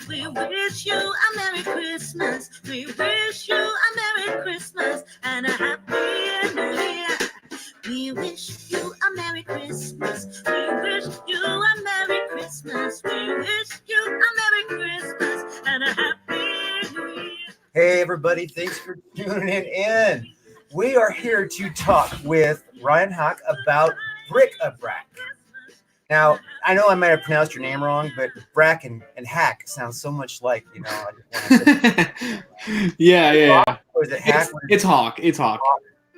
We wish you a Merry Christmas. We wish you a Merry Christmas and a Happy New Year. We wish you a Merry Christmas. We wish you a Merry Christmas. We wish you a Merry Christmas and a Happy New Year. Hey, everybody. Thanks for tuning in. We are here to talk with Ryan Haack about Bric-A-Brac. Now, I know I might have pronounced your name wrong, but Brack and Hack sound so much like, you know. Yeah. Or is it Hack? It's Hawk. It's Hawk.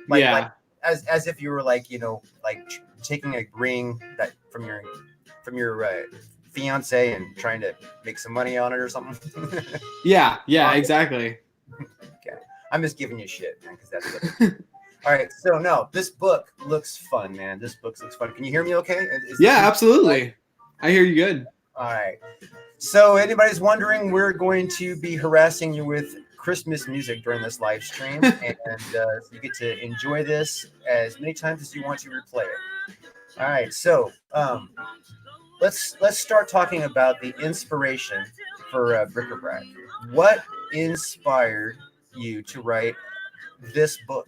Like, yeah. Like, as if you were like, you know, like taking a ring that from your fiance and trying to make some money on it or something. Yeah, exactly. Okay. I'm just giving you shit, man, because that's what All right, so no, this book looks fun, man. This book looks fun. Can you hear me okay? Absolutely. I hear you good. All right. So anybody's wondering, we're going to be harassing you with Christmas music during this live stream, and so you get to enjoy this as many times as you want to replay it. All right, so let's start talking about the inspiration for Bric-A-Brac. What inspired you to write this book?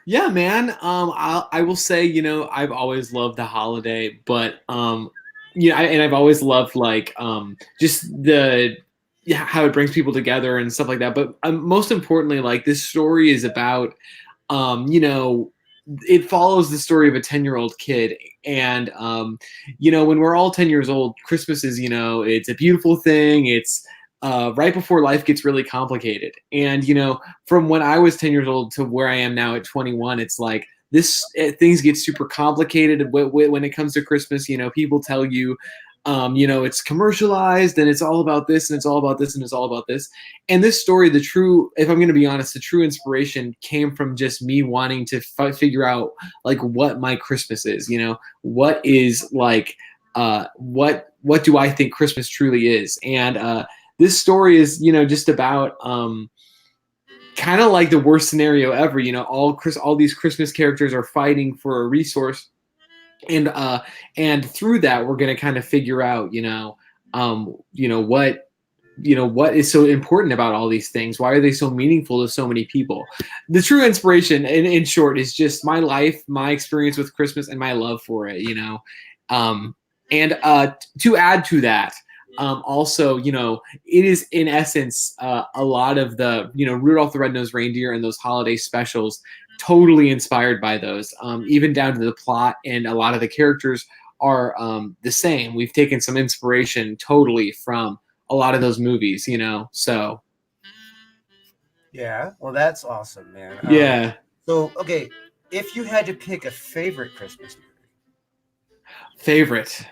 Yeah, man. I will say, you know, I've always loved the holiday, but and I've always loved like just how it brings people together and stuff like that. But most importantly, like this story is about, it follows the story of a 10-year-old kid. And, when we're all 10 years old, Christmas is, it's a beautiful thing. It's right before life gets really complicated. And, from when I was 10 years old to where I am now at 21, it's like things get super complicated when it comes to Christmas. People tell you, it's commercialized and it's all about this and it's all about this and it's all about this. And this story, if I'm going to be honest, the true inspiration came from just me wanting to figure out like what my Christmas is, what is like, what do I think Christmas truly is? And, this story is, just about kind of like the worst scenario ever. All these Christmas characters are fighting for a resource, and through that we're going to kind of figure out, what is so important about all these things. Why are they so meaningful to so many people? The true inspiration, in short, is just my life, my experience with Christmas, and my love for it. And to add to that. Also, it is in essence a lot of the, Rudolph the Red-Nosed Reindeer and those holiday specials, totally inspired by those, even down to the plot, and a lot of the characters are the same. We've taken some inspiration totally from a lot of those movies, so. Yeah, well, that's awesome, man. Yeah. So, okay, if you had to pick a favorite Christmas movie. Favorite.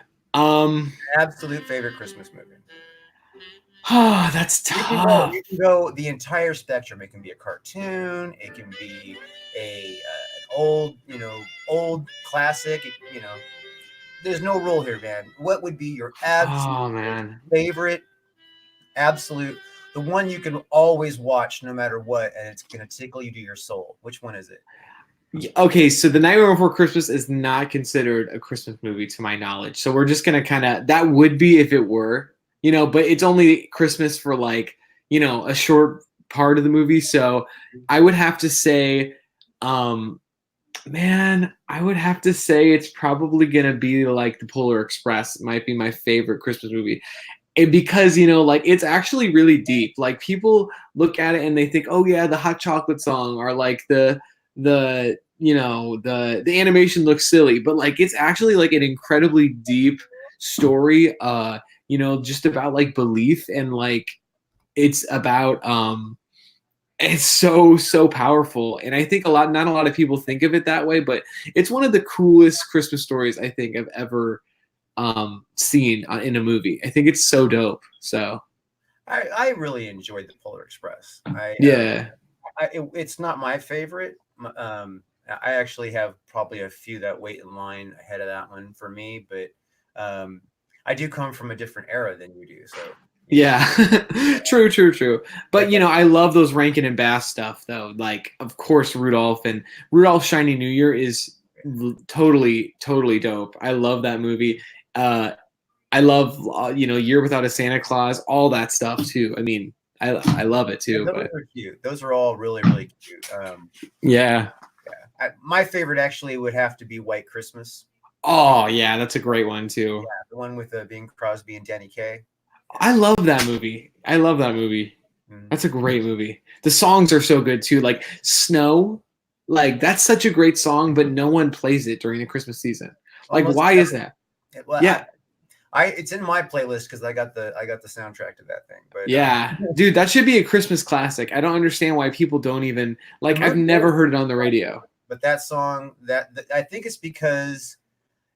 Absolute favorite Christmas movie. Oh, that's tough. You can go the entire spectrum. It can be a cartoon. It can be an old classic. There's no rule here, man. What would be your absolute favorite? Absolute, the one you can always watch no matter what, and it's gonna tickle you to your soul. Which one is it? Okay, so The Nightmare Before Christmas is not considered a Christmas movie to my knowledge. So we're just going to that would be if it were, but it's only Christmas for like, a short part of the movie. So I would have to say, I would have to say it's probably going to be like The Polar Express might be my favorite Christmas movie. And because, it's actually really deep. Like people look at it and they think, oh yeah, the Hot Chocolate song, or like the animation looks silly, but like it's actually like an incredibly deep story, just about like belief, and like it's about it's so powerful. And I think not a lot of people think of it that way, but it's one of the coolest Christmas stories I think I've ever seen in a movie. I think it's so dope. So I really enjoyed The Polar Express. It's not my favorite. I actually have probably a few that wait in line ahead of that one for me, but I do come from a different era than you do. So yeah, true. But I love those Rankin and Bass stuff though. Like, of course, Rudolph's Shiny New Year is totally dope. I love that movie. I love Year Without a Santa Claus, all that stuff too. I mean, I love it Yeah, too. those But are cute. Those are all really, really cute. yeah. My favorite actually would have to be White Christmas. Oh yeah, that's a great one Yeah, too. the one with Bing Crosby and Danny Kaye. I love that movie. I love that movie. Mhm. That's a great movie. The songs are so good too. Like Snow, like that's such a great song, but no one plays it during the Christmas season. Like, Almost why is never. that? Well, Yeah, it's in my playlist because I got the soundtrack to that thing. But yeah, dude, that should be a Christmas classic. I don't understand why people don't even the like. I've movie never is, heard it on the radio. but that song that I think it's because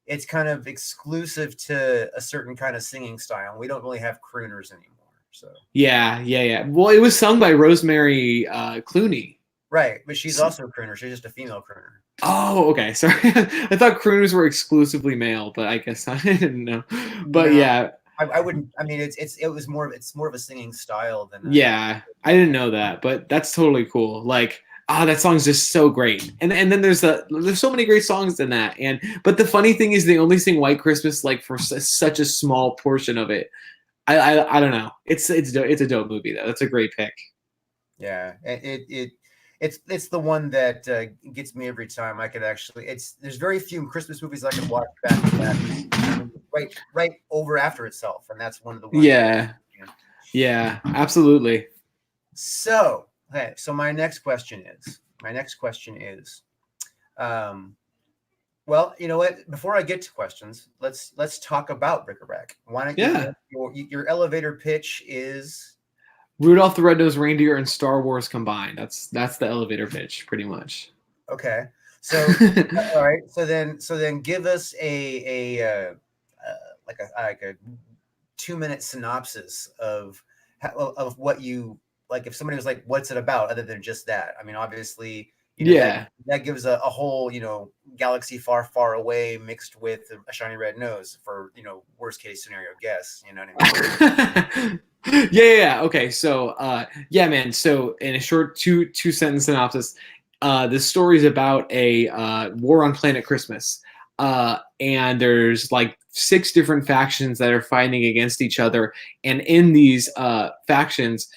it's kind of exclusive to a certain kind of singing style. We don't really have crooners anymore. So Yeah, yeah, yeah. Well, it was sung by Rosemary Clooney. right, but she's also a crooner. She's just a female crooner. Oh, okay. Sorry, I thought crooners were exclusively male, but I guess I didn't know. But No, yeah, I wouldn't. I mean, it's more of a singing style than a. yeah, I didn't know that, but that's totally cool. Like, that song's just so great. And then there's so many great songs in that. But the funny thing is they only sing White Christmas like for such a small portion of it. I don't know. It's a dope movie though. That's a great pick. Yeah, it's the one that gets me every time. I could actually. There's very few Christmas movies I can watch back to back, right over after itself, and that's one of the ones. Yeah. Yeah, absolutely. So, okay, so my next question is, well, you know what? Before I get to questions, let's talk about Bric-A-Brac. Why don't Yeah. your elevator pitch is Rudolph the Red-Nosed Reindeer and Star Wars combined. That's the elevator pitch, pretty much. okay. So, all right. So then, give us like a 2-minute synopsis of what you like. If somebody was like, "What's it about?" Other than just that, I mean, obviously, Yeah. that gives a whole galaxy far, far away mixed with a shiny red nose for worst case scenario guess. You know what I mean? Yeah. Okay. So, yeah, man. So, in a short two sentence synopsis, this story is about a war on planet Christmas, and there's like 6 different factions that are fighting against each other, and in these factions,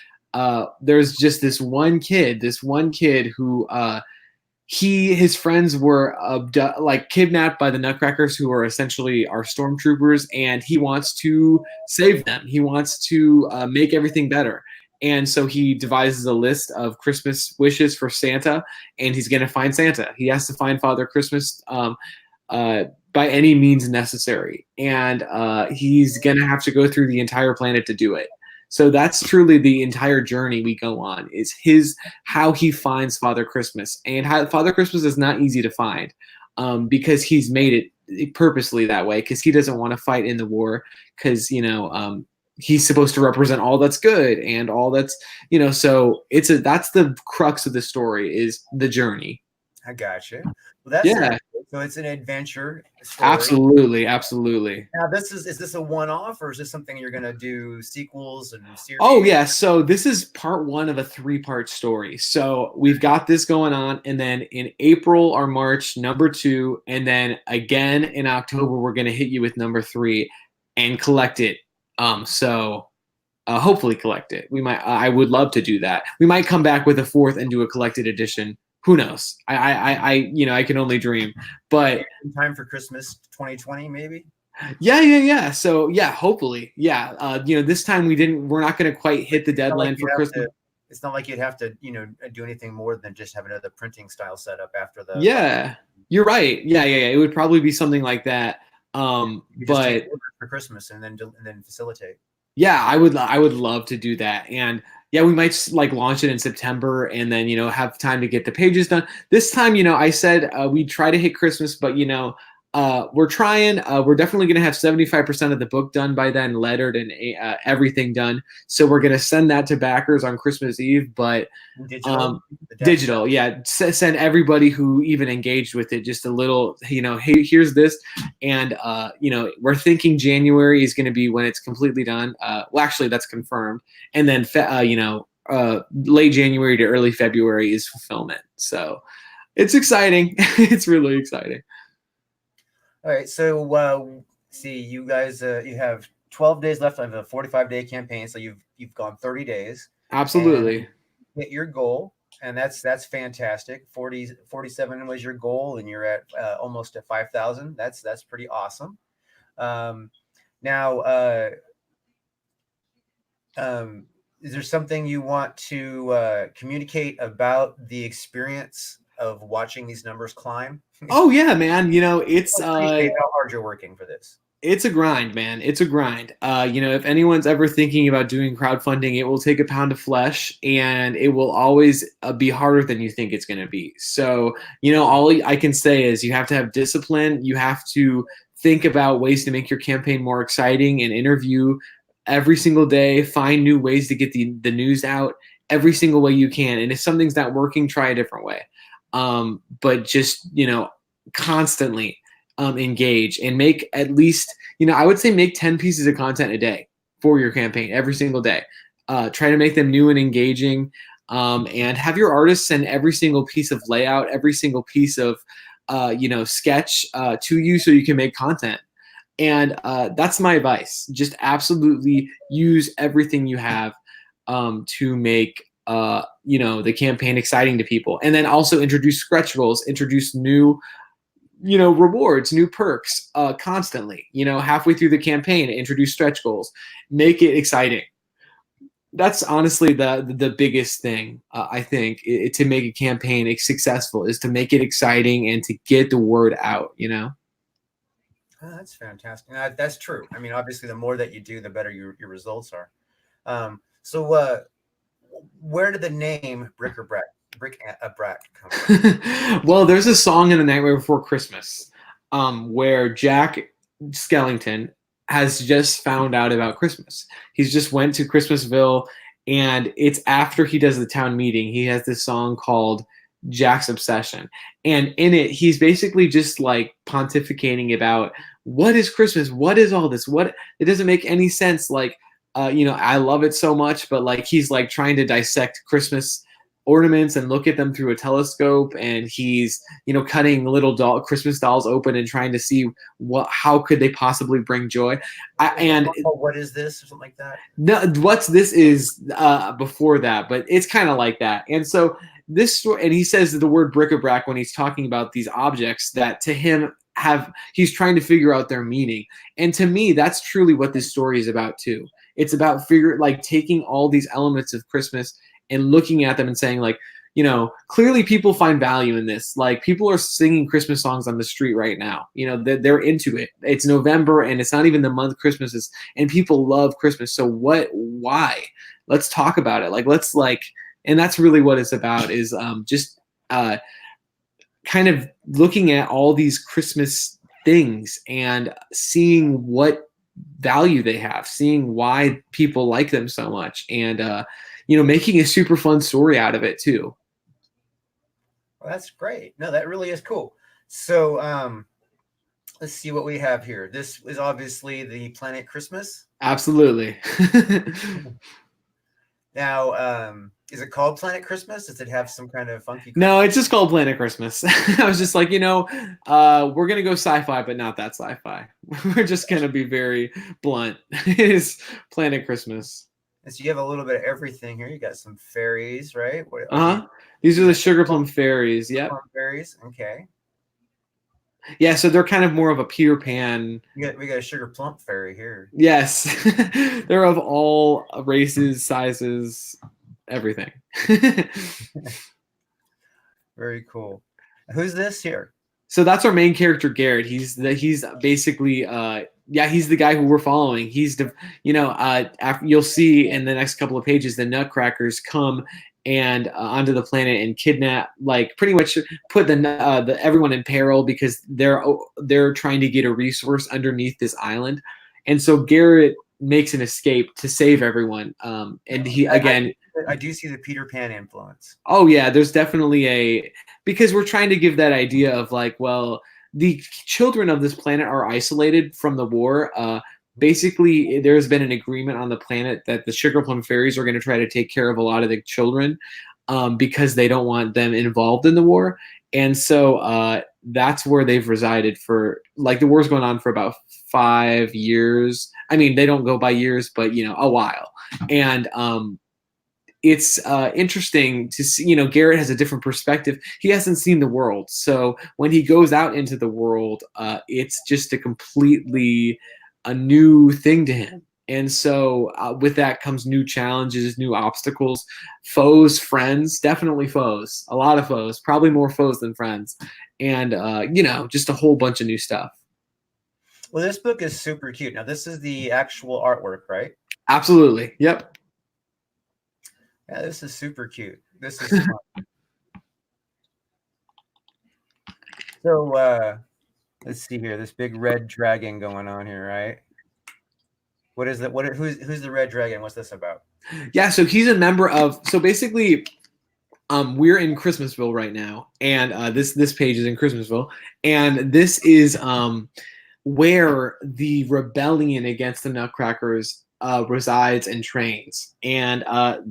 there's just this one kid who his friends were kidnapped by the Nutcrackers, who are essentially our stormtroopers, and he wants to save them. He wants to make everything better. And so he devises a list of Christmas wishes for Santa, and he's going to find Santa. He has to find Father Christmas by any means necessary. And he's going to have to go through the entire planet to do it. So that's truly the entire journey we go on, is how he finds Father Christmas. And how Father Christmas is not easy to find, because he's made it purposely that way, because he doesn't want to fight in the war, because he's supposed to represent all that's good and all that's so that's the crux of the story, is the journey. I gotcha. Well, that's Yeah. So it's an adventure story. Absolutely. Now, is this a one-off, or is this something you're going to do sequels and series? Oh yeah, so this is part 1 of a 3-part story. So we've got this going on, and then in April or March, number 2, and then again in October we're going to hit you with number 3 and collect it. Hopefully collect it. I would love to do that. We might come back with a 4th and do a collected edition. Who knows? I can only dream. But in time for Christmas 2020, maybe. Yeah. So yeah, hopefully, yeah. This time we're not going to quite hit the deadline for Christmas. It's not like you'd have to, do anything more than just have another printing style setup after the. Yeah, you're right. Yeah. It would probably be something like that. You just take orders for Christmas and then facilitate. Yeah, I would love to do that. And yeah, we might like launch it in September, and then have time to get the pages done. This time, I said we'd try to hit Christmas, but we're trying. We're definitely going to have 75% of the book done by then, lettered and everything done. So we're going to send that to backers on Christmas Eve. But digital, yeah. Send everybody who even engaged with it just a little. Hey, here's this, and we're thinking January is going to be when it's completely done. Well, actually, that's confirmed, and then late January to early February is fulfillment. So it's exciting. It's really exciting. All right, so see, you guys, you have 12 days left of a 45-day campaign, so you've gone 30 days. Absolutely. And hit your goal, and that's fantastic. 47 was your goal, and you're at almost at 5,000. That's pretty awesome. Now, is there something you want to communicate about the experience of watching these numbers climb? Oh yeah, man. It's I appreciate how hard you're working for this. it's a grind, man. It's a grind. If anyone's ever thinking about doing crowdfunding, it will take a pound of flesh, and it will always be harder than you think it's going to be. So, all I can say is you have to have discipline. You have to think about ways to make your campaign more exciting and interview every single day. Find new ways to get the news out every single way you can. And if something's not working, try a different way. But just, constantly engage and make at least, I would say make 10 pieces of content a day for your campaign every single day. Try to make them new and engaging, and have your artists send every single piece of layout, every single piece of, sketch to you so you can make content. And that's my advice. Just absolutely use everything you have to make the campaign exciting to people. And then also introduce stretch goals, introduce new rewards, new perks constantly. Halfway through the campaign, introduce stretch goals, make it exciting. That's honestly the biggest thing, I think, to make a campaign successful is to make it exciting and to get the word out. Oh, that's fantastic. That's true. I mean, obviously, the more that you do, the better your results are. So where did the name Bric-A-Brac come from? Well, there's a song in The Nightmare Before Christmas where Jack Skellington has just found out about Christmas. He's just went to Christmasville, and it's after he does the town meeting. He has this song called Jack's Obsession. And in it, he's basically just like pontificating about what is Christmas? What is all this? It doesn't make any sense. Like, I love it so much, but like he's like trying to dissect Christmas ornaments and look at them through a telescope, and he's cutting little Christmas dolls open and trying to see how could they possibly bring joy. What is this or something like that? No, what's this is before that, but it's kind of like that. And so this story, and he says the word bric-a-brac when he's talking about these objects that to him he's trying to figure out their meaning. And to me, that's truly what this story is about too. It's about taking all these elements of Christmas and looking at them and saying like, clearly people find value in this. Like people are singing Christmas songs on the street right now. They're into it. It's November and it's not even the month Christmas is, and people love Christmas. So why? Let's talk about it. And that's really what it's about is just kind of looking at all these Christmas things and seeing what value they have, seeing why people like them so much, and making a super fun story out of it too. Well, that's great. No, that really is cool. So let's see what we have here. This is obviously the Planet Christmas. Absolutely. Now, is it called Planet Christmas? Does it have some kind of funky? No, it's just called Planet Christmas. I was just like, we're gonna go sci-fi, but not that sci-fi. We're just gonna be very blunt. It is Planet Christmas. And so you have a little bit of everything here. You got some fairies, right? These are the sugar plum fairies. Yep. Fairies. Okay. Yeah, so they're kind of more of a Peter Pan. We got a sugar plum fairy here. Yes. They're of all races, sizes, everything. Very cool. Who's this here? So that's our main character, Garrett. He's basically he's the guy who we're following. He's after you'll see in the next couple of pages, the Nutcrackers come and onto the planet and kidnap, like pretty much put the everyone in peril because they're trying to get a resource underneath this island, and so Garrett makes an escape to save everyone. And he again. I do see the Peter Pan influence. Oh yeah, there's definitely because we're trying to give that idea of like, well, the children of this planet are isolated from the war. Basically, there's been an agreement on the planet that the sugar plum fairies are going to try to take care of a lot of the children because they don't want them involved in the war. And so that's where they've resided for, like, the war's going on for about 5 years. I mean, they don't go by years, but a while. And it's interesting to see, Garrett has a different perspective. He hasn't seen the world. So when he goes out into the world, it's just a new thing to him. And so with that comes new challenges, new obstacles, foes, friends, definitely foes, a lot of foes, probably more foes than friends. And, just a whole bunch of new stuff. Well, this book is super cute. Now, this is the actual artwork, right? Absolutely. Yep. Yeah, this is super cute. This is fun. So let's see here. This big red dragon going on here, right? What is that? Who's the red dragon? What's this about? Yeah, so he's a member of. So basically, we're in Christmasville right now, and this page is in Christmasville, and this is where the rebellion against the Nutcrackers resides and trains. And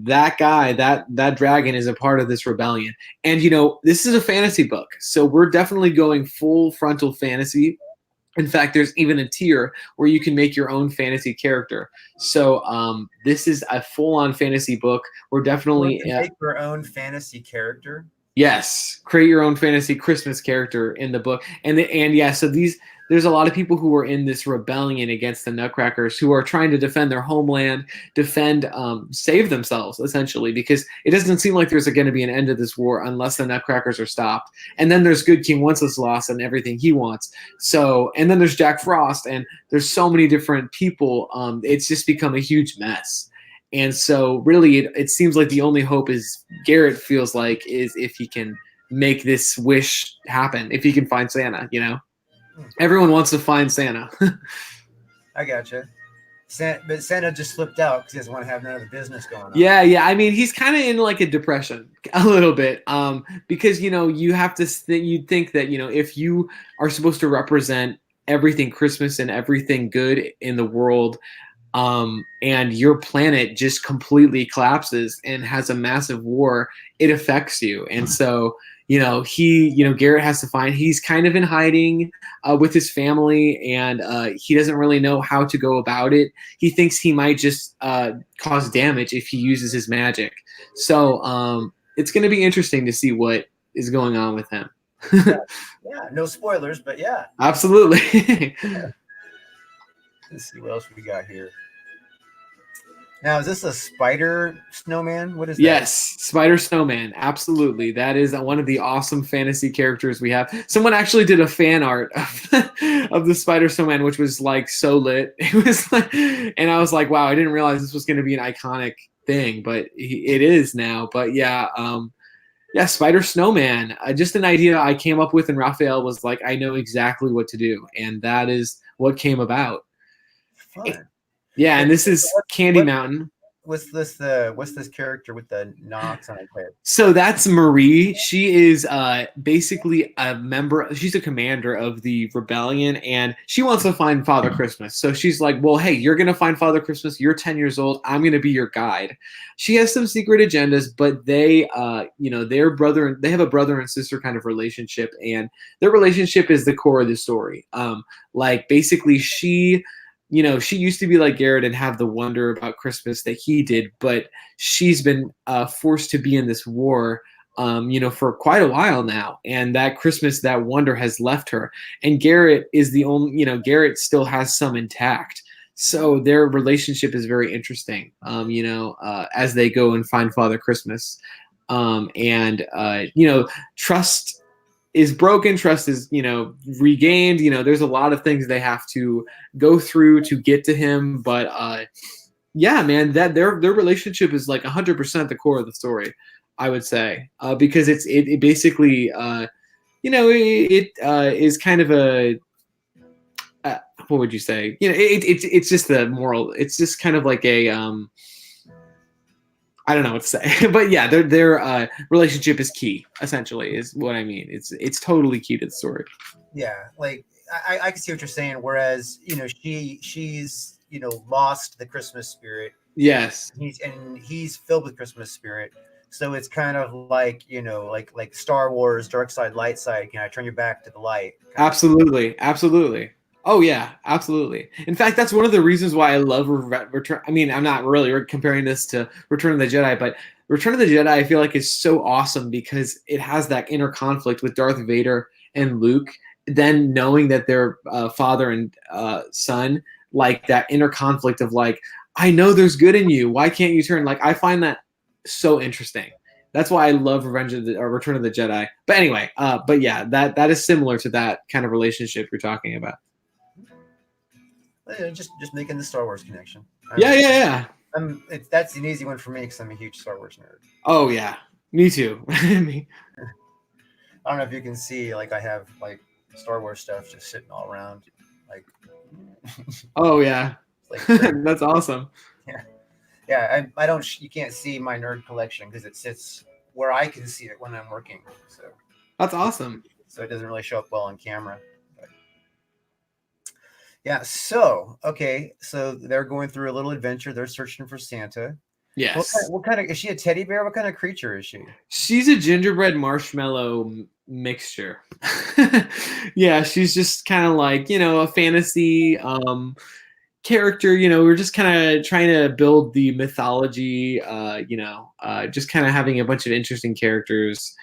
that guy, that dragon, is a part of this rebellion. And this is a fantasy book, so we're definitely going full frontal fantasy. In fact, there's even a tier where you can make your own fantasy character. So this is a full-on fantasy book. We're definitely make your own fantasy character. Yes, create your own fantasy Christmas character in the book, and yeah. So there's a lot of people who are in this rebellion against the Nutcrackers who are trying to defend their homeland, save themselves essentially, because it doesn't seem like there's going to be an end to this war unless the Nutcrackers are stopped. And then there's Good King Wenceslas and everything he wants. So, and then there's Jack Frost, and there's so many different people. It's just become a huge mess. And so really it seems like the only hope is Garrett feels like is if he can make this wish happen, if he can find Santa, Everyone wants to find Santa. I gotcha. But Santa just slipped out because he doesn't want to have none of the business going on. Yeah. I mean, he's kind of in like a depression a little bit, because you have to you'd think that if you are supposed to represent everything Christmas and everything good in the world, and your planet just completely collapses and has a massive war, it affects you. And so Garrett has to he's kind of in hiding with his family, and he doesn't really know how to go about it. He thinks he might just cause damage if he uses his magic. So it's going to be interesting to see what is going on with him. Yeah, no spoilers, but yeah. Absolutely. Let's see what else we got here. Now, is this a spider snowman? What is that? Yes, Spider Snowman. Absolutely. That is one of the awesome fantasy characters we have. Someone actually did a fan art of the Spider Snowman, which was like so lit. It was and I was like, wow, I didn't realize this was going to be an iconic thing, but it is now. But yeah, Spider Snowman. Just an idea I came up with, and Raphael was like, I know exactly what to do. And that is what came about. Fun. Yeah, and this is Candy Mountain. What's this character with the knocks on her head? So that's Marie. She is basically a member. She's a commander of the rebellion, and she wants to find Father Christmas. So she's like, well, hey, you're going to find Father Christmas. You're 10 years old. I'm going to be your guide. She has some secret agendas, but they, they have a brother and sister kind of relationship, and their relationship is the core of the story. Basically she used to be like Garrett and have the wonder about Christmas that he did, but she's been forced to be in this war, for quite a while now. And that Christmas, that wonder has left her. And Garrett is the only, Garrett still has some intact. So their relationship is very interesting, as they go and find Father Christmas. Trust is broken, trust is, regained. There's a lot of things they have to go through to get to him. But yeah, man, that their relationship is like 100% the core of the story, I would say, because it basically, is kind of a, what would you say? It's just the moral. It's just kind of like a, I don't know what to say, but yeah, their relationship is key. Essentially, is what I mean. It's totally key to the story. Yeah, like I can see what you're saying. Whereas she's lost the Christmas spirit. Yes, he's filled with Christmas spirit. So it's kind of like like Star Wars, dark side, light side. Can I turn your back to the light? Absolutely. Oh yeah, absolutely. In fact, that's one of the reasons why I love Return. I mean, I'm not really comparing this to Return of the Jedi, but Return of the Jedi I feel like is so awesome because it has that inner conflict with Darth Vader and Luke. Then knowing that they're father and son, like that inner conflict of like, I know there's good in you. Why can't you turn? Like, I find that so interesting. That's why I love Revenge of the or Return of the Jedi. But anyway, but yeah, that is similar to that kind of relationship you're talking about. Just making the Star Wars connection. Yeah. That's an easy one for me because I'm a huge Star Wars nerd. Oh yeah, me too. I don't know if you can see, like I have like Star Wars stuff just sitting all around, like. Oh yeah, like that's awesome. Yeah. I don't. You can't see my nerd collection because it sits where I can see it when I'm working. So that's awesome. So it doesn't really show up well on camera. But yeah. So okay. So they're going through a little adventure. They're searching for Santa. Yes. What kind of is she? A teddy bear? What kind of creature is she? She's a gingerbread marshmallow mixture. Yeah, she's just kind of like, a fantasy character. We're just kind of trying to build the mythology, just kind of having a bunch of interesting characters,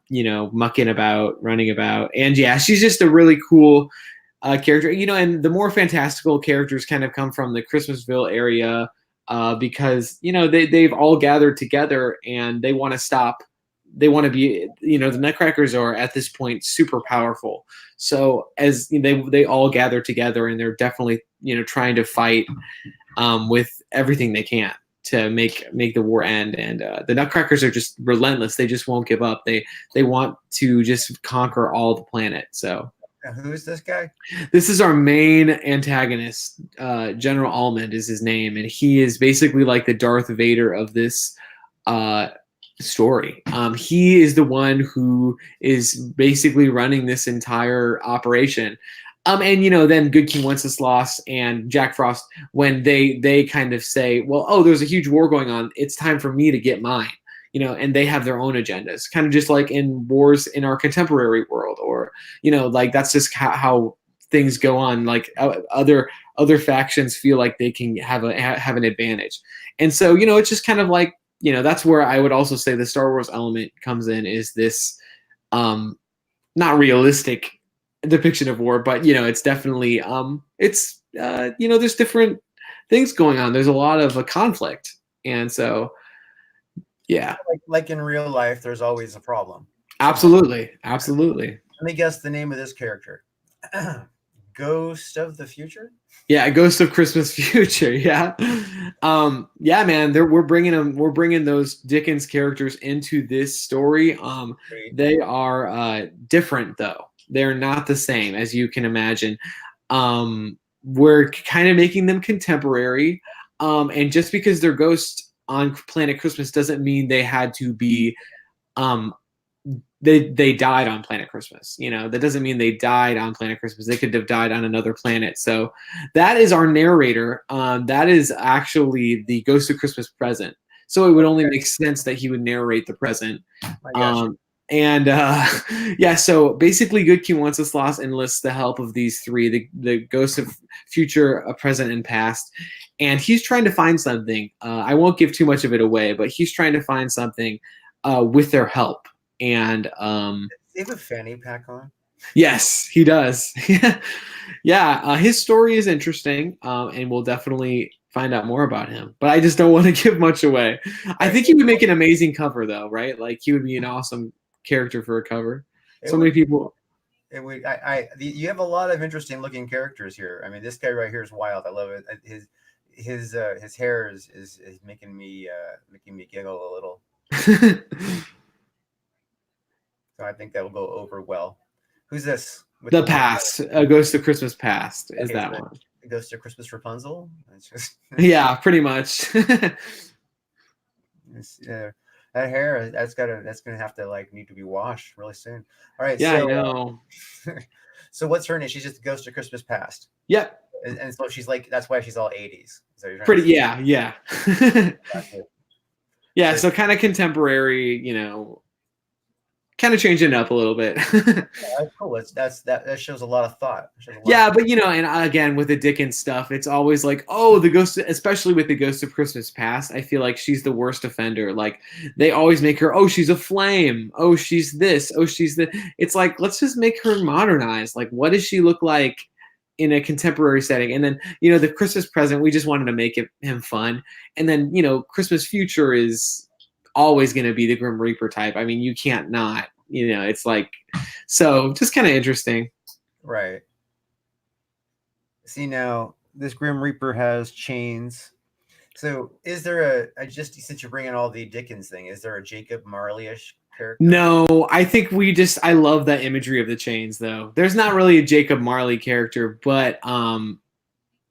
mucking about, running about. And yeah, she's just a really cool character, and the more fantastical characters kind of come from the Christmasville area. Because they've all gathered together and they want to stop. They want to be, the Nutcrackers are at this point super powerful. So as they all gather together and they're definitely trying to fight with everything they can to make the war end. And the Nutcrackers are just relentless. They just won't give up. They want to just conquer all the planet. So. Who is this guy? This is our main antagonist. General Almond is his name, and he is basically like the Darth Vader of this story. He is the one who is basically running this entire operation. And then Good King Wenceslas and Jack Frost, when they kind of say, well, oh, there's a huge war going on. It's time for me to get mine. And they have their own agendas, kind of just like in wars in our contemporary world, or, like that's just how things go on. Like other factions feel like they can have an advantage. And so, it's just kind of like, that's where I would also say the Star Wars element comes in, is this not realistic depiction of war, but, it's definitely there's different things going on. There's a lot of conflict. And so, yeah, like in real life, there's always a problem. Absolutely. Let me guess the name of this character. Ghost of the Future. Yeah, Ghost of Christmas Future. Yeah, yeah, man. We're bringing those Dickens characters into this story. They are different though. They're not the same as you can imagine. We're kind of making them contemporary, and just because they're ghosts on Planet Christmas doesn't mean they had to be they died on Planet Christmas. That doesn't mean they died on Planet Christmas. They could have died on another planet. So that is our narrator. That is actually the Ghost of Christmas Present. So it would only make sense that he would narrate the present. And yeah, so basically Good King Wenceslas enlists the help of these three, the Ghost of Future, Present, and Past. And he's trying to find something. I won't give too much of it away, but he's trying to find something with their help. And they have a fanny pack on. Yes, he does. Yeah, his story is interesting, and we'll definitely find out more about him. But I just don't want to give much away. I think he would make an amazing cover, though, right? Like he would be an awesome character for a cover. Many people. It would. You have a lot of interesting looking characters here. I mean, this guy right here is wild. I love it. His hair is making me giggle a little. So I think that will go over well. Who's this? The Past, Ghost of Christmas Past is that one. Ghost of Christmas Rapunzel. It's just yeah, pretty much. That hair, that's gonna have to need to be washed really soon. All right. Yeah, so, I know. So what's her name? She's just the Ghost of Christmas Past. Yep. And so she's like, that's why she's all 80s. So you're pretty. Yeah. Yeah. So kind of contemporary, kind of changing it up a little bit. That's cool. That shows a lot of thought. Yeah, but and again with the Dickens stuff, it's always like, oh, the ghost, especially with the Ghost of Christmas Past, I feel like she's the worst offender. Like they always make her, oh, she's a flame, oh, she's this, oh, she's that. It's like, let's just make her modernized. Like, what does she look like in a contemporary setting? And then the Christmas Present, we just wanted to make him fun. And then Christmas Future is always going to be the Grim Reaper type. I mean, you can't not. It's like, so just kind of interesting. Right. See, now this Grim Reaper has chains. So is there just since you're bringing all the Dickens thing, is there a Jacob Marley-ish character? No, I think I love that imagery of the chains though. There's not really a Jacob Marley character, but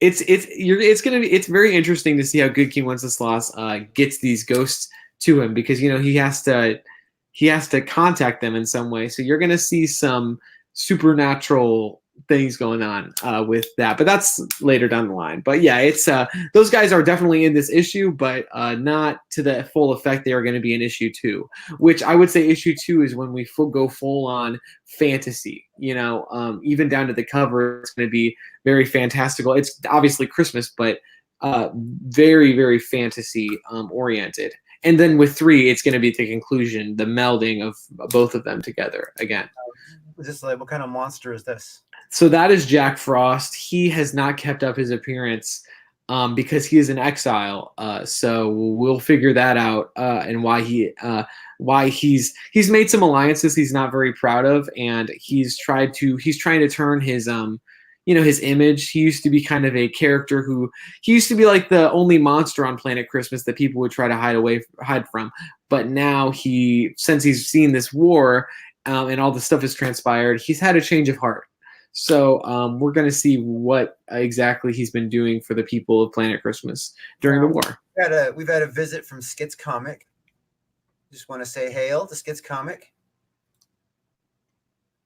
it's very interesting to see how Good King Wenceslas gets these ghosts to him, because he has to contact them in some way. So you're going to see some supernatural things going on with that, but that's later down the line. But yeah, it's those guys are definitely in this issue, but not to the full effect they are going to be in issue 2, which I would say issue 2 is when we go full on fantasy. Even down to the cover, it's going to be very fantastical. It's obviously Christmas, but very, very fantasy oriented. And then with 3, it's going to be the conclusion, the melding of both of them together again. Is this like, what kind of monster is this? So that is Jack Frost. He has not kept up his appearance because he is in exile. So we'll figure that out and why he's made some alliances he's not very proud of, and he's trying to turn his his image. He used to be kind of a character he used to be like the only monster on Planet Christmas that people would try to hide from. But now since he's seen this war and all the stuff has transpired, he's had a change of heart. So we're going to see what exactly he's been doing for the people of Planet Christmas during the war. We've had a visit from Skits Comic. Just want to say hail to Skits Comic.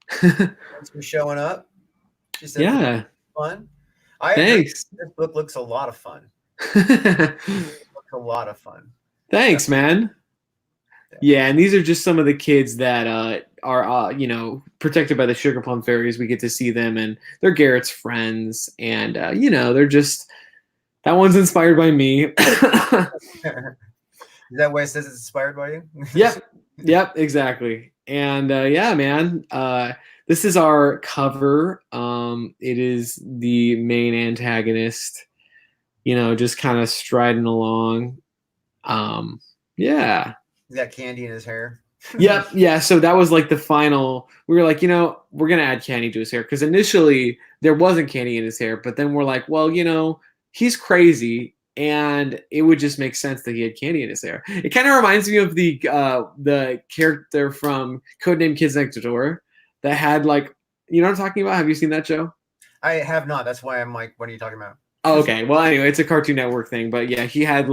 Thanks for showing up. She said, yeah, fun. Thanks. This book looks a lot of fun. Looks a lot of fun. Thanks, man. Yeah, and these are just some of the kids that are protected by the Sugar Plum Fairies. We get to see them, and they're Garrett's friends, and they're just, that one's inspired by me. Is that why it says it's inspired by you? Yep, exactly. And yeah, man, this is our cover. It is the main antagonist, just kind of striding along. Yeah. He's got candy in his hair. Yep. Yeah. So that was like the final. We were like, we're going to add candy to his hair, because initially there wasn't candy in his hair. But then we're like, well, he's crazy, and it would just make sense that he had candy in his hair. It kind of reminds me of the character from Codename Kids Next Door that had what I'm talking about? Have you seen that show? I have not. That's why I'm like, what are you talking about? Oh, okay. Well, anyway, it's a Cartoon Network thing, but yeah, he had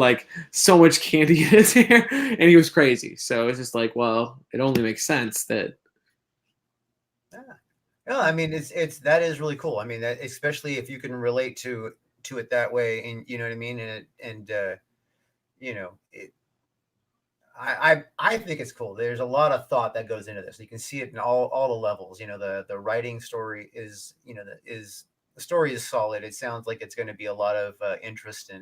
so much candy in his hair, and he was crazy. So it's just like, well, it only makes sense that. Yeah. No, I mean, that is really cool. I mean, that, especially if you can relate to it that way, and you know what I mean, I think it's cool. There's a lot of thought that goes into this. You can see it in all the levels. The writing story is the story is solid. It sounds like it's going to be a lot of interest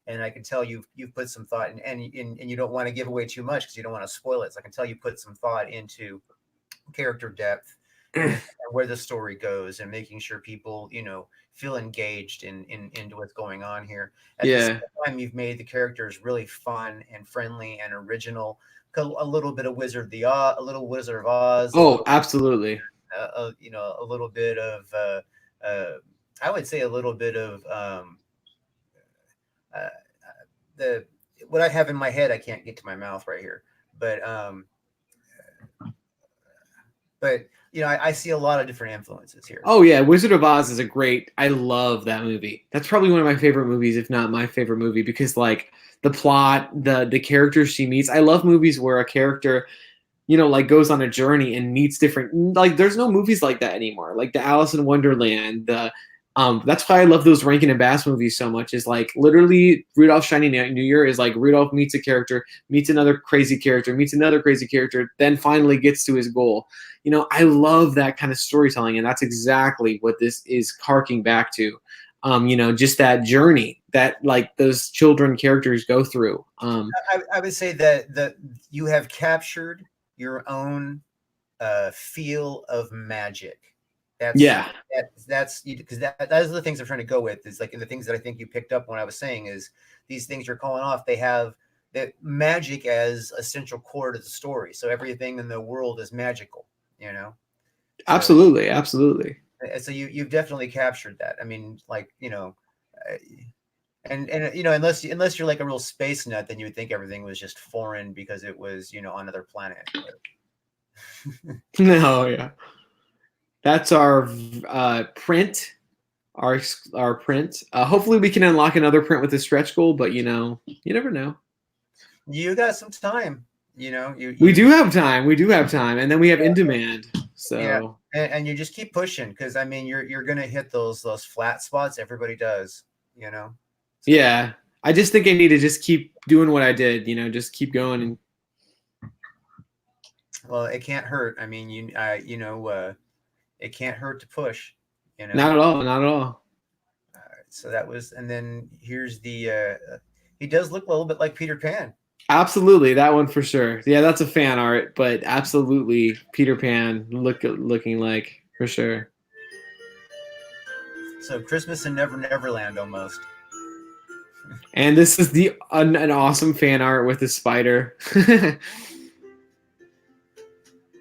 and I can tell you've put some thought in, and you don't want to give away too much because you don't want to spoil it. So I can tell you put some thought into character depth and where the story goes, and making sure people feel engaged into what's going on here. At the same time, you've made the characters really fun and friendly and original. A little bit of Wizard of Oz. Oh, absolutely. A little bit of I would say a little bit of what I have in my head. I can't get to my mouth right here, but I see a lot of different influences here. Oh yeah, Wizard of Oz is I love that movie. That's probably one of my favorite movies, if not my favorite movie, because the plot, the characters she meets. I love movies where a character goes on a journey and meets different, there's no movies like that anymore. Like the Alice in Wonderland, the That's why I love those Rankin and Bass movies so much. Is like literally Rudolph's Shiny New Year is like Rudolph meets a character, meets another crazy character, meets another crazy character, then finally gets to his goal. You know, I love that kind of storytelling, and that's exactly what this is harking back to. You know, just that journey that like those children characters go through. I would say that you have captured your own feel of magic. That's because those are the things I'm trying to go with. Is like the things that I think you picked up when I was saying is these things you're calling off. They have that magic as a central core to the story. So everything in the world is magical. You know. Absolutely, absolutely. So you've definitely captured that. I mean, like, you know, and you know, unless you're like a real space nut, then you would think everything was just foreign because it was, you know, on another planet. No, yeah. That's our print, our print. Hopefully we can unlock another print with a stretch goal, but you know, you never know. You got some time, you know. We do have time. We do have time, and then we have in demand. So yeah, and you just keep pushing because I mean you're gonna hit those flat spots. Everybody does, you know. So, yeah, I just think I need to just keep doing what I did. You know, just keep going. And well, it can't hurt. I mean, you know, it can't hurt to push. You know, not at all. Not at all. So that was, and then here's the. He does look a little bit like Peter Pan. Absolutely, that one for sure. Yeah, that's a fan art, but absolutely Peter Pan looking like for sure. So Christmas in Neverland almost. And this is the an awesome fan art with the spider.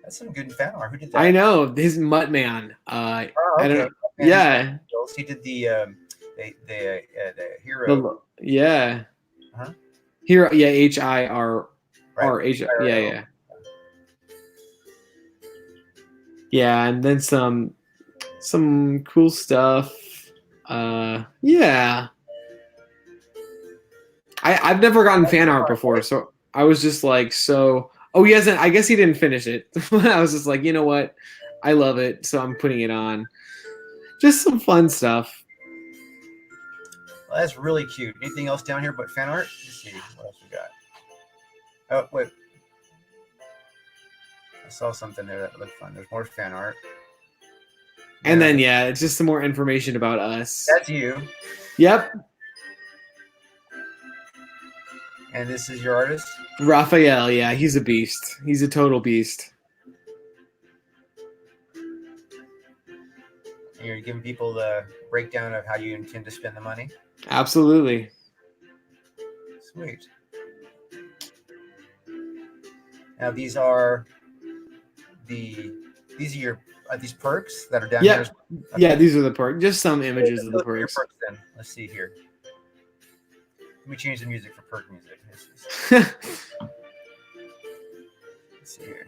That's some good fan art. Who did that? I know, his Mutt Man. Okay. I don't know. Yeah. He did the hero. Yeah. Uh-huh. Hero. Yeah. HIR. Right. Yeah. Yeah, and then some cool stuff. Yeah. I've never gotten fan art before, so I was just like, so. Oh, he hasn't. I guess he didn't finish it. I was just like, you know what? I love it, so I'm putting it on. Just some fun stuff. Well, that's really cute. Anything else down here but fan art? Let's see what else we got. Oh wait, I saw something there that looked fun. There's more fan art. And then yeah, it's just some more information about us. That's you. Yep. And this is your artist? Raphael, yeah, he's a beast. He's a total beast. And you're giving people the breakdown of how you intend to spend the money? Absolutely. Sweet. Now these are your these perks that are down here. Okay. Yeah, these are the perks. Just some images of the perks. Then. Let's see here. Let me change the music for perk music. Let's see here.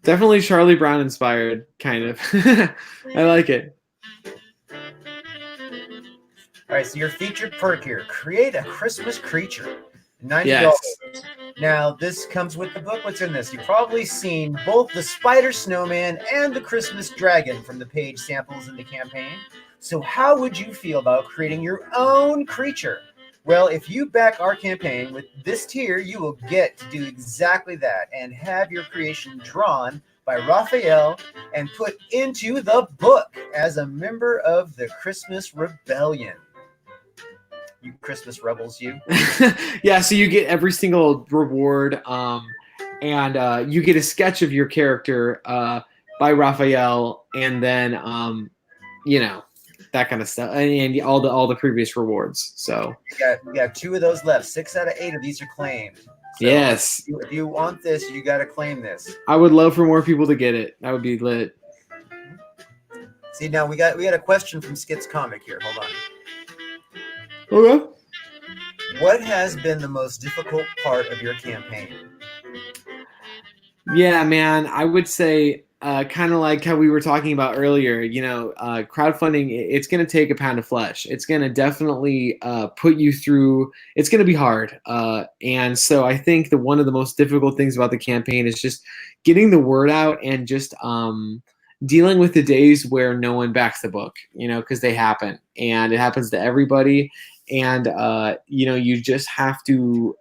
Definitely Charlie Brown inspired, kind of. I like it. All right, so your featured perk here: create a Christmas creature. $90. Yes. Now this comes with the book. What's in this? You've probably seen both the Spider Snowman and the Christmas Dragon from the page samples in the campaign. So how would you feel about creating your own creature? Well, if you back our campaign with this tier, you will get to do exactly that and have your creation drawn by Raphael and put into the book as a member of the Christmas Rebellion. You Christmas rebels, you. Yeah, so you get every single reward, and you get a sketch of your character by Raphael, and then you know, that kind of stuff, and all the previous rewards. So you got 2 of those left. 6 out of 8 of these are claimed. So yes. If you want this, you got to claim this. I would love for more people to get it. That would be lit. See, now we got a question from Skit's Comic here. Hold on. Okay. What has been the most difficult part of your campaign? Yeah, man, I would say kind of like how we were talking about earlier, crowdfunding, it's going to take a pound of flesh. It's going to definitely put you through, it's going to be hard. And so I think one of the most difficult things about the campaign is just getting the word out and just dealing with the days where no one backs the book, because they happen and it happens to everybody. And, you just have to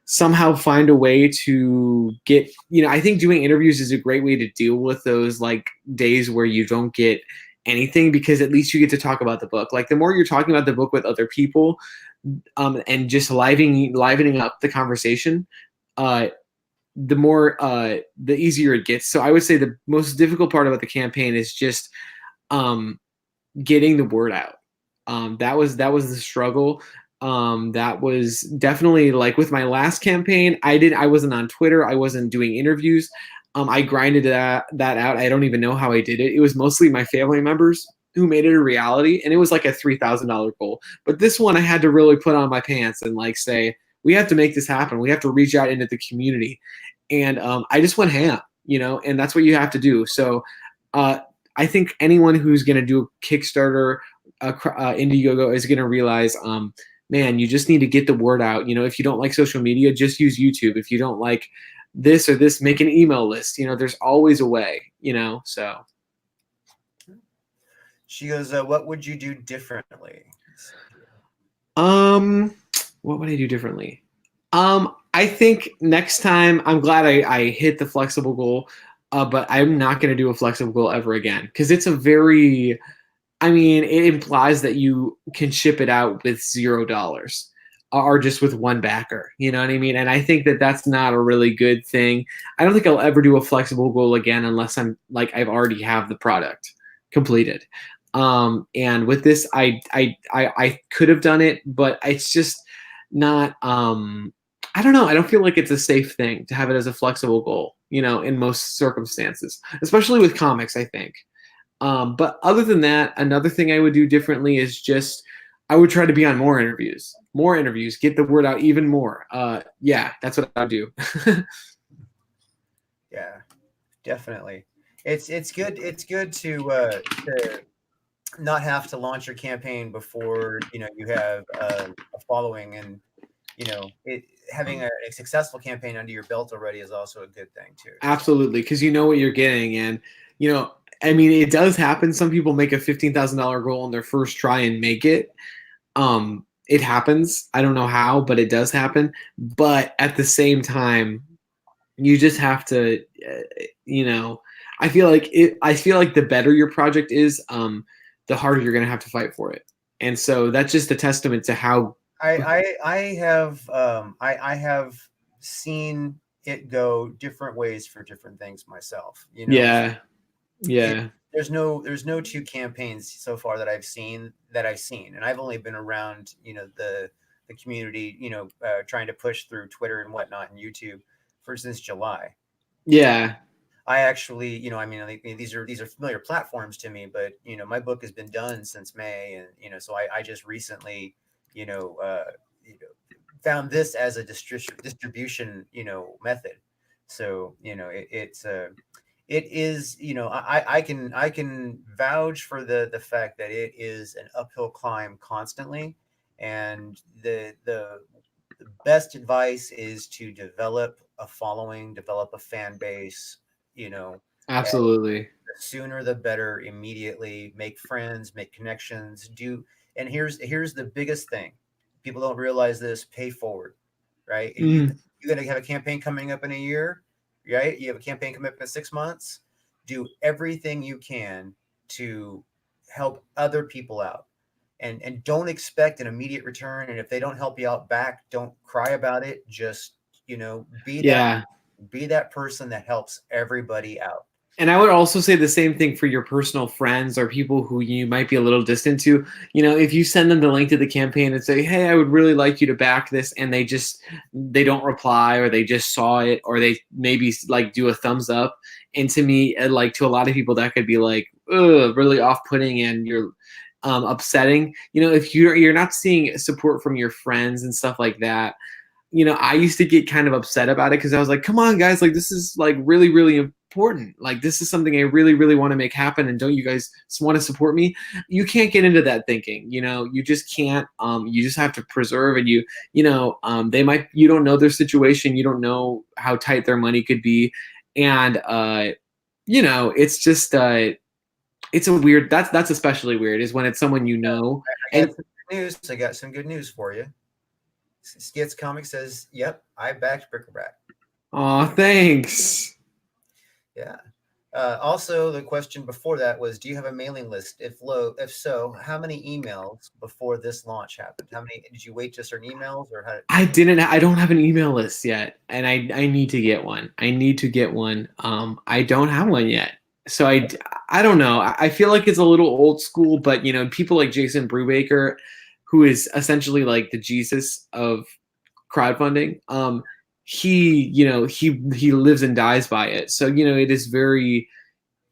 somehow find a way to get, I think doing interviews is a great way to deal with those like days where you don't get anything, because at least you get to talk about the book. Like the more you're talking about the book with other people, and just livening up the conversation, the more, the easier it gets. So I would say the most difficult part about the campaign is just getting the word out. That was the struggle. That was definitely, like with my last campaign, I wasn't on Twitter. I wasn't doing interviews. I grinded that out. I don't even know how I did it. It was mostly my family members who made it a reality. And it was like a $3,000 goal. But this one I had to really put on my pants and like say, we have to make this happen. We have to reach out into the community. And I just went ham, and that's what you have to do. So I think anyone who's going to do a Kickstarter, IndieGoGo, is going to realize, man, you just need to get the word out. If you don't like social media, just use YouTube. If you don't like this or this, make an email list. There's always a way, so. She goes, what would you do differently? What would I do differently? I think next time, I'm glad I hit the flexible goal, but I'm not going to do a flexible goal ever again, because it's it implies that you can ship it out with $0 or just with one backer. You know what I mean? And I think that that's not a really good thing. I don't think I'll ever do a flexible goal again unless I've already have the product completed. And with this, I could have done it, but it's just not, I don't know. I don't feel like it's a safe thing to have it as a flexible goal, in most circumstances, especially with comics, I think. But other than that, another thing I would do differently is just, I would try to be on more interviews, get the word out even more. Yeah, that's what I would do. Yeah, definitely. It's good to not have to launch your campaign before, you have a following, and, having a successful campaign under your belt already is also a good thing too. Absolutely. Because you know what you're getting. And, it does happen. Some people make a $15,000 goal on their first try and make it. It happens. I don't know how, but it does happen. But at the same time, you just have to, I feel like the better your project is, the harder you're going to have to fight for it. And so that's just a testament to how I have seen it go different ways for different things myself. Yeah. There's no two campaigns so far that I've seen, and I've only been around, the community, trying to push through Twitter and whatnot and YouTube since July. Yeah. I actually, these are familiar platforms to me, but my book has been done since May, and so I just recently, found this as a distribution, method. So it is, I can vouch for the fact that it is an uphill climb constantly, and the best advice is to develop a following, develop a fan base. Absolutely. The sooner the better. Immediately make friends, make connections, and here's the biggest thing. People don't realize this: pay forward, right? You're going to have a campaign coming up in a year, right? You have a campaign coming up in 6 months. Do everything you can to help other people out, and don't expect an immediate return. And if they don't help you out back, don't cry about it. Just, be that person that helps everybody out. And I would also say the same thing for your personal friends or people who you might be a little distant to. If you send them the link to the campaign and say, hey, I would really like you to back this, and they don't reply, or they just saw it, or they maybe like do a thumbs up. And to me, like to a lot of people, that could be like, really off-putting, and you're upsetting. If you're not seeing support from your friends and stuff like that, I used to get kind of upset about it, because I was like, come on, guys, like this is like really, really important. Like, this is something I really, really want to make happen. And don't you guys want to support me? You can't get into that thinking, you just can't. You just have to preserve, and you don't know their situation. You don't know how tight their money could be. And, it's just, it's a weird, that's especially weird is when it's someone, and I got some good news for you. Skits Comic says, yep, I backed Bric-A-Brac. Oh, thanks. Yeah. Also, the question before that was, do you have a mailing list? If so, how many emails before this launch happened? How many did you wait to certain emails, or how? I don't have an email list yet, and I need to get one. I don't have one yet. So I don't know. I feel like it's a little old school, but people like Jason Brubaker, who is essentially like the Jesus of crowdfunding, he lives and dies by it. So it is very.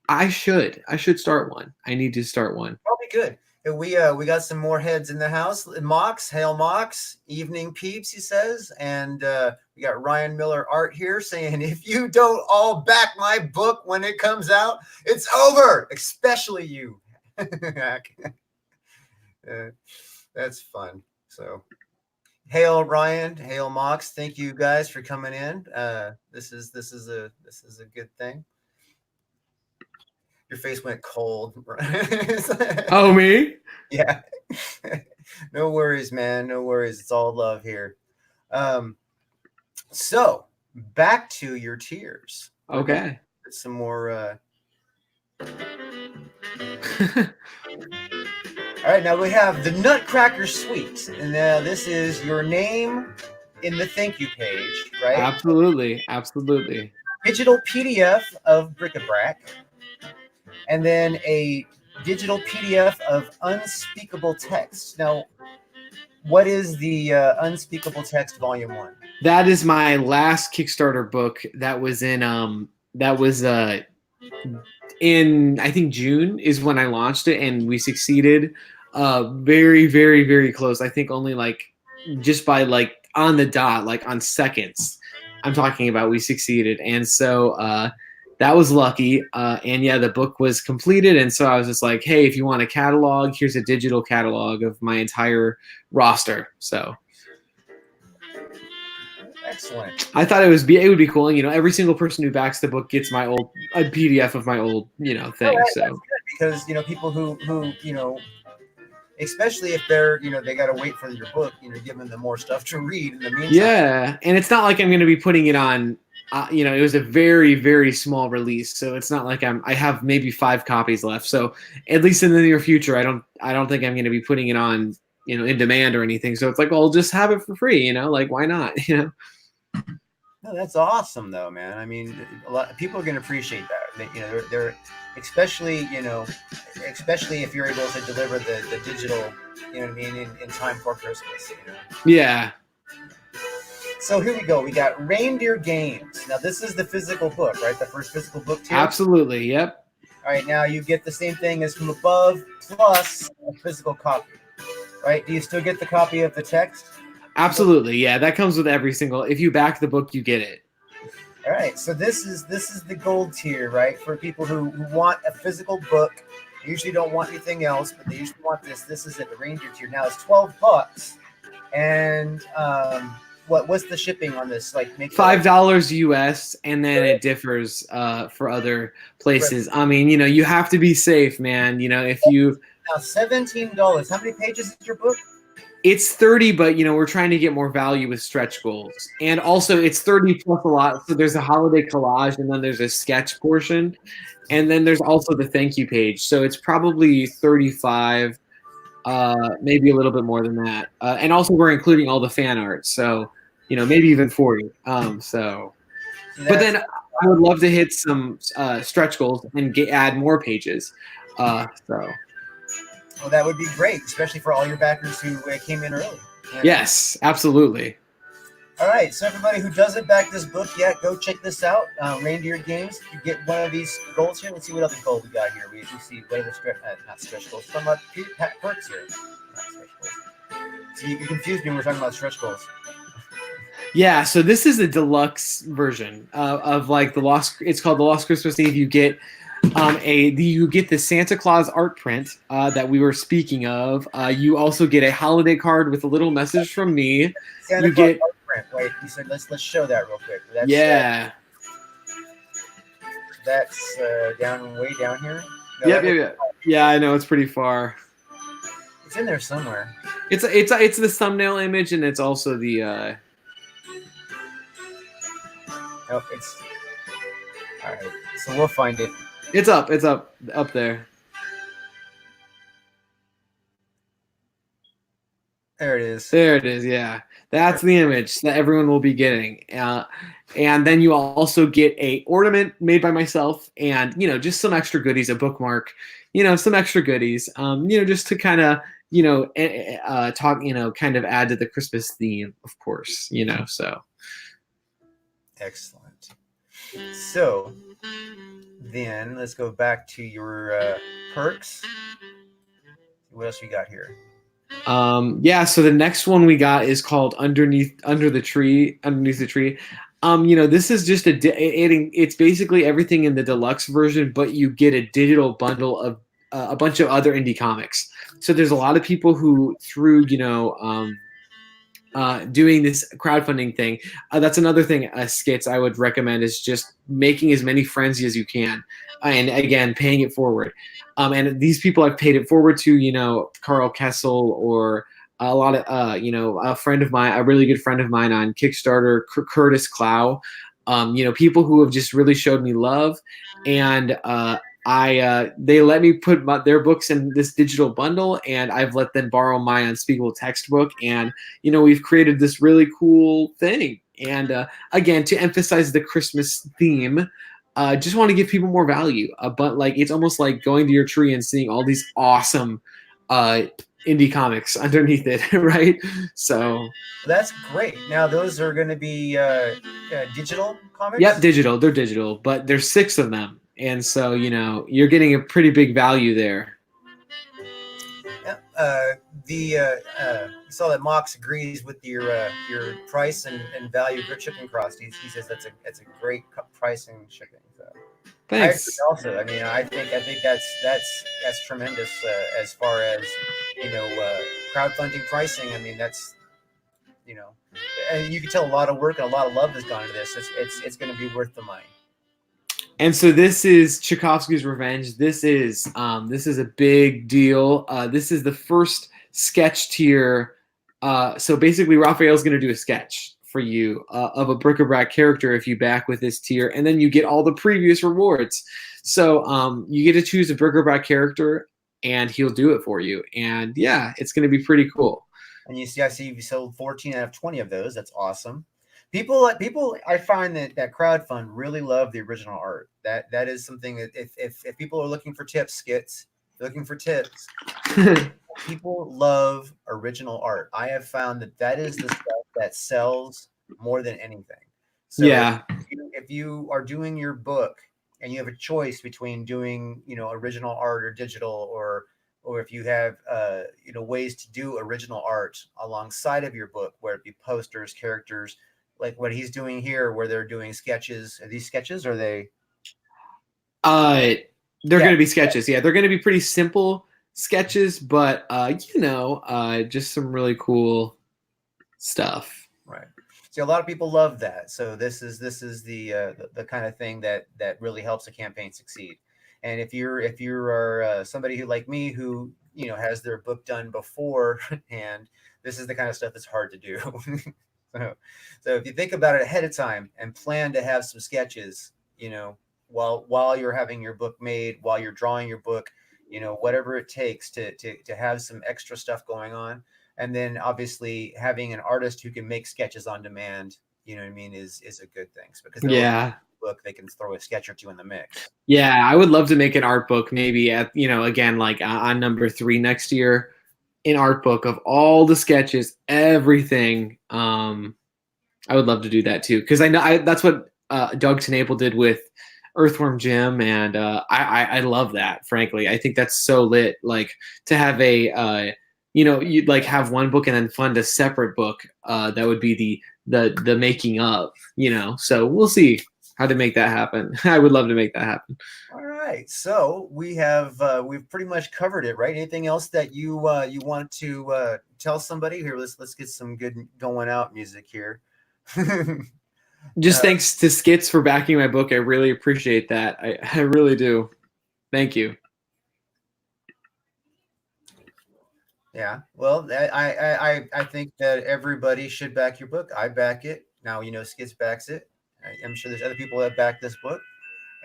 I should start one. I need to start one. Probably good. And we got some more heads in the house. Mox, hail Mox, evening peeps, he says, and we got Ryan Miller Art here saying, if you don't all back my book when it comes out, it's over. Especially you. That's fun. So. Hail Ryan, hail Mox. Thank you guys for coming in. This is a good thing. Your face went cold. Oh, me? Yeah. No worries, man. No worries. It's all love here. So back to your tears. Okay. Some more. All right, now we have the Nutcracker Suite, and now this is your name in the thank you page, right? Absolutely. Digital PDF of Bric-A-Brac, and then a digital PDF of unspeakable text. Now, what is the unspeakable text volume 1? That is my last Kickstarter book. That was in I think June is when I launched it, and we succeeded. Very, very, very close. I think only just by on the dot, on seconds. I'm talking about, we succeeded, and so that was lucky. And yeah, the book was completed, and so I was just like, hey, if you want a catalog, here's a digital catalog of my entire roster. So. Excellent. I thought it would be cool. And, every single person who backs the book gets a PDF of my old, thing. Right, so because people who especially if they're they got to wait for your book, giving them more stuff to read in the meantime. Yeah, and it's not like I'm going to be putting it on. It was a very, very small release, so it's not like I have maybe 5 copies left. So at least in the near future, I don't think I'm going to be putting it on in demand or anything. So it's like, well, I'll just have it for free. Why not? No, that's awesome though, man. I mean, a lot of people are going to appreciate that. They're especially if you're able to deliver the digital, in time for Christmas. Yeah. So here we go. We got Reindeer Games. Now this is the physical book, right? The first physical book too. Absolutely. Yep. All right. Now you get the same thing as From Above plus a physical copy, right? Do you still get the copy of the text? Absolutely, yeah. That comes with every single. If you back the book, you get it. All right, so this is the gold tier, right? For people who want a physical book, they usually don't want anything else, but they usually want this. This is at the Reindeer tier. Now it's $12, and what's the shipping on this? $5 US, and then it differs for other places. I mean, you have to be safe, man. If you now $17. How many pages is your book? It's 30, but we're trying to get more value with stretch goals, and also it's 30 plus a lot. So there's a holiday collage, and then there's a sketch portion, and then there's also the thank you page. So it's probably 35, maybe a little bit more than that. And also we're including all the fan art, so maybe even 40. But then I would love to hit some stretch goals and add more pages. Well, that would be great, especially for all your backers who came in early. Yes, absolutely. All right, so everybody who doesn't back this book yet, go check this out. Reindeer Games. You get one of these goals here. Let's see what other goal we got here. We see whatever not stretch goals. From perks here. Not stretch goals. See, you confused me when we're talking about stretch goals. Yeah, so this is a deluxe version of like the Lost. It's called the Lost Christmas Eve. You get you get the Santa Claus art print that we were speaking of. You also get a holiday card with a little message from me. Santa You Claus get art print. Wait, you said let's show that real quick. yeah. That's down way down here. No, Yeah. I know it's pretty far. It's in there somewhere. It's the thumbnail image, and it's also the. Oh, it's all right. So we'll find it. It's up there. There it is. There it is. Yeah, that's the image that everyone will be getting. And then you also get a ornament made by myself, and just some extra goodies, a bookmark, some extra goodies, just to kind of talk, kind of add to the Christmas theme, of course, so. Excellent. So then let's go back to your perks. What else we got here? So the next one we got is called Under the Tree. This is just it's basically everything in the deluxe version, but you get a digital bundle of a bunch of other indie comics. So there's a lot of people who through doing this crowdfunding thing. That's another thing, Skits, I would recommend is just making as many friends as you can. And again, paying it forward. And these people I've paid it forward to, Carl Kessel or a lot of, a friend of mine, a really good friend of mine on Kickstarter, Curtis Clow. People who have just really showed me love. And they let me put their books in this digital bundle, and I've let them borrow my unspeakable textbook, and we've created this really cool thing. And again, to emphasize the Christmas theme, just want to give people more value. But like it's almost like going to your tree and seeing all these awesome indie comics underneath it, right? So that's great. Now those are going to be digital comics. Yep, digital. They're digital, but there's 6 of them. And so, you're getting a pretty big value there. Yeah. You saw that Mox agrees with your price and value for shipping cost. He says that's a great price and shipping. So. Thanks. I think that's tremendous as far as crowdfunding pricing. I mean that's and you can tell a lot of work and a lot of love has gone into this. It's going to be worth the money. And so this is Tchaikovsky's Revenge. This is a big deal. This is the first sketch tier. So basically, Raphael's going to do a sketch for you of a Bric-A-Brac character if you back with this tier, and then you get all the previous rewards. So you get to choose a Bric-A-Brac character, and he'll do it for you. And yeah, it's going to be pretty cool. And I see you sold 14 out of 20 of those. That's awesome. People, I find that crowdfund really love the original art. That is something that if people are looking for tips, Skits, looking for tips, people love original art. I have found that is the stuff that sells more than anything. So yeah, if you are doing your book and you have a choice between doing original art or digital, or if you have ways to do original art alongside of your book, where it be posters, characters. Like what he's doing here, where they're doing sketches. Are these sketches? Or are they? They're going to be sketches. Yeah, they're going to be pretty simple sketches, but just some really cool stuff. Right. See, a lot of people love that. So this is the kind of thing that really helps a campaign succeed. And if you're somebody who like me who has their book done beforehand, this is the kind of stuff that's hard to do. So if you think about it ahead of time and plan to have some sketches, while you're having your book made, while you're drawing your book, whatever it takes to have some extra stuff going on. And then obviously having an artist who can make sketches on demand, is a good thing. Because book, they can throw a sketch or two in the mix. Yeah, I would love to make an art book maybe at, again, like on number 3 next year. An art book of all the sketches, everything. I would love to do that too, because I know that's what Doug Tenable did with Earthworm Jim, and I love that. Frankly, I think that's so lit. Like to have you'd like have one book and then fund a separate book. That would be the making of, you know. So we'll see how to make that happen. I would love to make that happen. All right, so we've pretty much covered it, right? Anything else that you want to tell somebody here? Let's get some good going out music here. Just thanks to Skits for backing my book. I really appreciate that. I really do. Thank you. Yeah, well, I think that everybody should back your book. I back it. Now, you know, Skits backs it. I'm sure there's other people that back this book,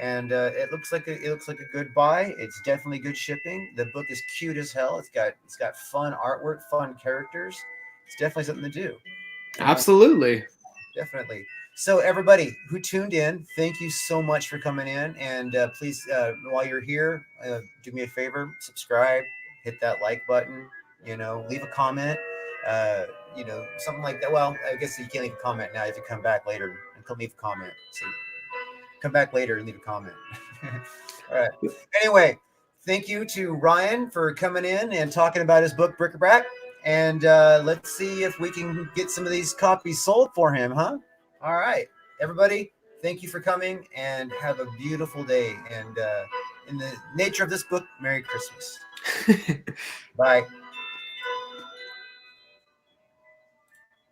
and it looks like a good buy. It's definitely good shipping. The book is cute as hell. It's got fun artwork, fun characters. It's definitely something to do. Absolutely. Definitely. So everybody who tuned in, thank you so much for coming in. And please, while you're here, do me a favor, subscribe, hit that like button, you know, leave a comment, you know, something like that. Well, I guess you can't leave a comment now. You have to come back later and leave a comment. So come back later and leave a comment. All right. Anyway, thank you to Ryan for coming in and talking about his book, Bric-A-Brac. And let's see if we can get some of these copies sold for him, huh? All right, everybody, thank you for coming and have a beautiful day. And in the nature of this book, Merry Christmas. Bye.